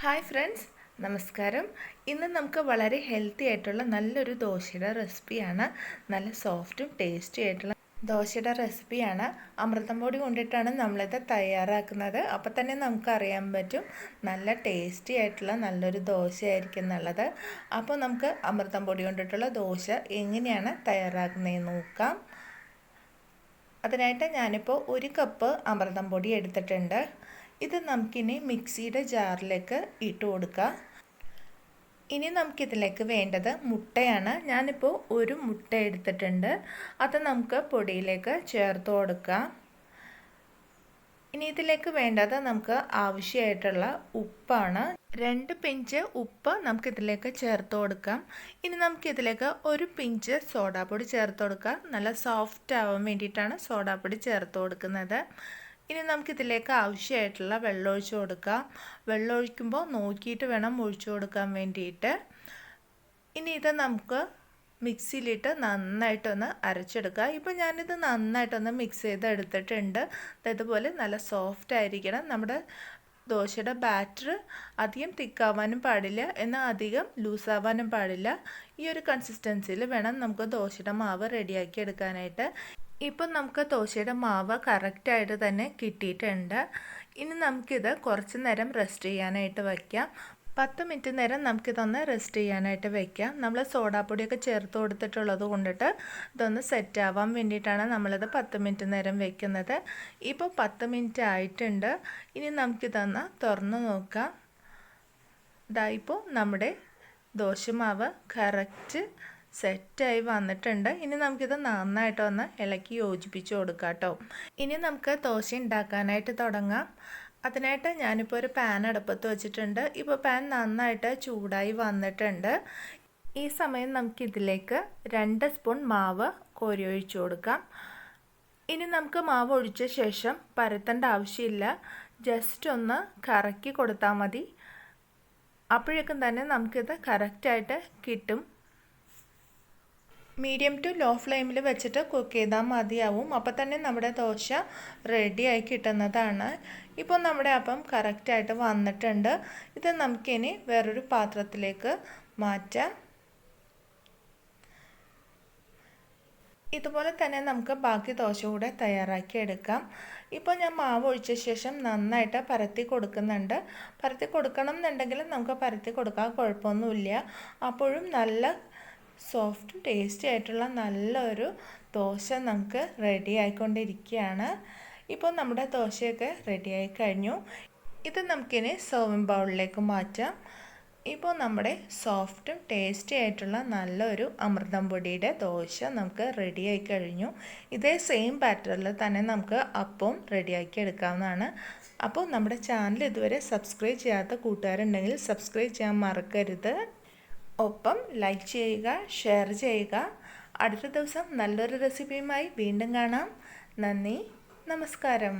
Hi friends, നമസ്കാരം. ഇന്ന് നമുക്ക് വളരെ ഹെൽത്തി ആയിട്ടുള്ള നല്ലൊരു ദോശയുടെ റെസിപ്പിയാണ്. നല്ല സോഫ്റ്റും ടേസ്റ്റി ആയിട്ടുള്ള ദോശയുടെ റെസിപ്പിയാണ്. അമൃതം പൊടി കൊണ്ടിട്ടാണ് നമ്മളിത് തയ്യാറാക്കുന്നത്. അപ്പോൾ തന്നെ നമുക്കറിയാൻ പറ്റും നല്ല ടേസ്റ്റി ആയിട്ടുള്ള നല്ലൊരു ദോശയായിരിക്കും എന്നുള്ളത്. അപ്പോൾ നമുക്ക് അമൃതം പൊടി കൊണ്ടിട്ടുള്ള ദോശ എങ്ങനെയാണ് തയ്യാറാക്കുന്നതെന്ന് നോക്കാം. അതിനായിട്ട് ഞാനിപ്പോൾ 1 കപ്പ് അമൃതം പൊടി എടുത്തിട്ടുണ്ട്. ഇത് നമുക്കിനി മിക്സിയുടെ ജാറിലേക്ക് ഇട്ട് കൊടുക്കാം. ഇനി നമുക്കിതിലേക്ക് വേണ്ടത് മുട്ടയാണ്. ഞാനിപ്പോൾ 1 മുട്ട എടുത്തിട്ടുണ്ട്. അത് നമുക്ക് പൊടിയിലേക്ക് ചേർത്ത് കൊടുക്കാം. ഇനി ഇതിലേക്ക് വേണ്ടത് നമുക്ക് ആവശ്യമായിട്ടുള്ള ഉപ്പാണ്. 2 പിഞ്ച് ഉപ്പ് നമുക്കിതിലേക്ക് ചേർത്ത് കൊടുക്കാം. ഇനി നമുക്കിതിലേക്ക് 1 പിഞ്ച് സോഡാപ്പൊടി ചേർത്ത് കൊടുക്കാം. നല്ല സോഫ്റ്റ് ആവാൻ വേണ്ടിയിട്ടാണ് സോഡാപ്പൊടി ചേർത്ത് കൊടുക്കുന്നത്. ഇനി നമുക്കിതിലേക്ക് ആവശ്യമായിട്ടുള്ള വെള്ളം ഒഴിച്ച് കൊടുക്കാം. വെള്ളം ഒഴിക്കുമ്പോൾ നോക്കിയിട്ട് വേണം ഒഴിച്ചു കൊടുക്കാൻ വേണ്ടിയിട്ട്. ഇനി ഇത് നമുക്ക് മിക്സിയിലിട്ട് നന്നായിട്ടൊന്ന് അരച്ചെടുക്കുക. ഇപ്പോൾ ഞാനിത് നന്നായിട്ടൊന്ന് മിക്സ് ചെയ്ത് എടുത്തിട്ടുണ്ട്. ഇതുപോലെ നല്ല സോഫ്റ്റ് ആയിരിക്കണം. നമ്മുടെ ദോശയുടെ ബാറ്റർ അധികം തിക്കാവാനും പാടില്ല, എന്നാൽ അധികം ലൂസാവാനും പാടില്ല. ഈ ഒരു കൺസിസ്റ്റൻസിയിൽ വേണം നമുക്ക് ദോശയുടെ മാവ് റെഡിയാക്കി എടുക്കാനായിട്ട്. ഇപ്പം നമുക്ക് ദോശയുടെ മാവ് കറക്റ്റായിട്ട് തന്നെ കിട്ടിയിട്ടുണ്ട്. ഇനി നമുക്കിത് കുറച്ച് നേരം റെസ്റ്റ് ചെയ്യാനായിട്ട് വയ്ക്കാം. 10 മിനിറ്റ് നേരം നമുക്കിതൊന്ന് റെസ്റ്റ് ചെയ്യാനായിട്ട് വയ്ക്കാം. നമ്മൾ സോഡാപ്പൊടിയൊക്കെ ചേർത്ത് കൊടുത്തിട്ടുള്ളത് കൊണ്ടിട്ട് ഇതൊന്ന് സെറ്റ് ആവാൻ വേണ്ടിയിട്ടാണ് നമ്മളിത് 10 മിനിറ്റ് നേരം വയ്ക്കുന്നത്. ഇപ്പോൾ 10 മിനിറ്റ് ആയിട്ടുണ്ട്. ഇനി നമുക്കിതൊന്ന് തുറന്ന് നോക്കാം. ഇപ്പോൾ നമ്മുടെ ദോശമാവ് കറക്റ്റ് സെറ്റായി വന്നിട്ടുണ്ട്. ഇനി നമുക്കിത് നന്നായിട്ടൊന്ന് ഇളക്കി യോജിപ്പിച്ച് കൊടുക്കാം കേട്ടോ. ഇനി നമുക്ക് ദോശ ഉണ്ടാക്കാനായിട്ട് തുടങ്ങാം. അതിനായിട്ട് ഞാനിപ്പോൾ ഒരു പാൻ അടുപ്പത്ത് വെച്ചിട്ടുണ്ട്. ഇപ്പോൾ പാൻ നന്നായിട്ട് ചൂടായി വന്നിട്ടുണ്ട്. ഈ സമയം നമുക്കിതിലേക്ക് 2 സ്പൂൺ മാവ് കോരി ഒഴിച്ചു കൊടുക്കാം. ഇനി നമുക്ക് മാവ് ഒഴിച്ച ശേഷം പരത്തേണ്ട ആവശ്യമില്ല. ജസ്റ്റ് ഒന്ന് കറക്കി കൊടുത്താൽ മതി. അപ്പോഴേക്കും തന്നെ നമുക്കിത് കറക്റ്റായിട്ട് കിട്ടും. മീഡിയം ടു ലോ ഫ്ലെയിമിൽ വെച്ചിട്ട് കുക്ക് ചെയ്താൽ മതിയാവും. അപ്പോൾ തന്നെ നമ്മുടെ ദോശ റെഡിയായി കിട്ടുന്നതാണ്. ഇപ്പോൾ നമ്മുടെ അപ്പം കറക്റ്റായിട്ട് വന്നിട്ടുണ്ട്. ഇത് നമുക്കിനി വേറൊരു പാത്രത്തിലേക്ക് മാറ്റാം. ഇതുപോലെ തന്നെ നമുക്ക് ബാക്കി ദോശ കൂടെ തയ്യാറാക്കി എടുക്കാം. ഇപ്പോൾ ഞാൻ മാവ് ഒഴിച്ച ശേഷം നന്നായിട്ട് പരത്തി കൊടുക്കുന്നുണ്ട്. പരത്തി കൊടുക്കണം എന്നുണ്ടെങ്കിൽ നമുക്ക് പരത്തി കൊടുക്കാൻ കുഴപ്പമൊന്നുമില്ല. അപ്പോഴും നല്ല സോഫ്റ്റ് ടേസ്റ്റി ആയിട്ടുള്ള നല്ലൊരു ദോശ നമുക്ക് റെഡി ആയിക്കൊണ്ടിരിക്കുകയാണ്. ഇപ്പോൾ നമ്മുടെ ദോശയൊക്കെ റെഡിയായി കഴിഞ്ഞു. ഇത് നമുക്കിനി സെർവിങ് ബൗളിലേക്ക് മാറ്റാം. ഇപ്പോൾ നമ്മുടെ സോഫ്റ്റും ടേസ്റ്റി ആയിട്ടുള്ള നല്ലൊരു അമൃതം പൊടിയുടെ ദോശ നമുക്ക് റെഡിയായി കഴിഞ്ഞു. ഇതേ സെയിം ബാറ്ററിൽ തന്നെ നമുക്ക് അപ്പവും റെഡിയാക്കി എടുക്കാവുന്നതാണ്. അപ്പോൾ നമ്മുടെ ചാനൽ ഇതുവരെ സബ്സ്ക്രൈബ് ചെയ്യാത്ത കൂട്ടുകാരുണ്ടെങ്കിൽ സബ്സ്ക്രൈബ് ചെയ്യാൻ മറക്കരുത്. ഒപ്പം ലൈക്ക് ചെയ്യുക, ഷെയർ ചെയ്യുക. അടുത്ത ദിവസം നല്ലൊരു റെസിപ്പിയുമായി വീണ്ടും കാണാം. നന്ദി, നമസ്കാരം.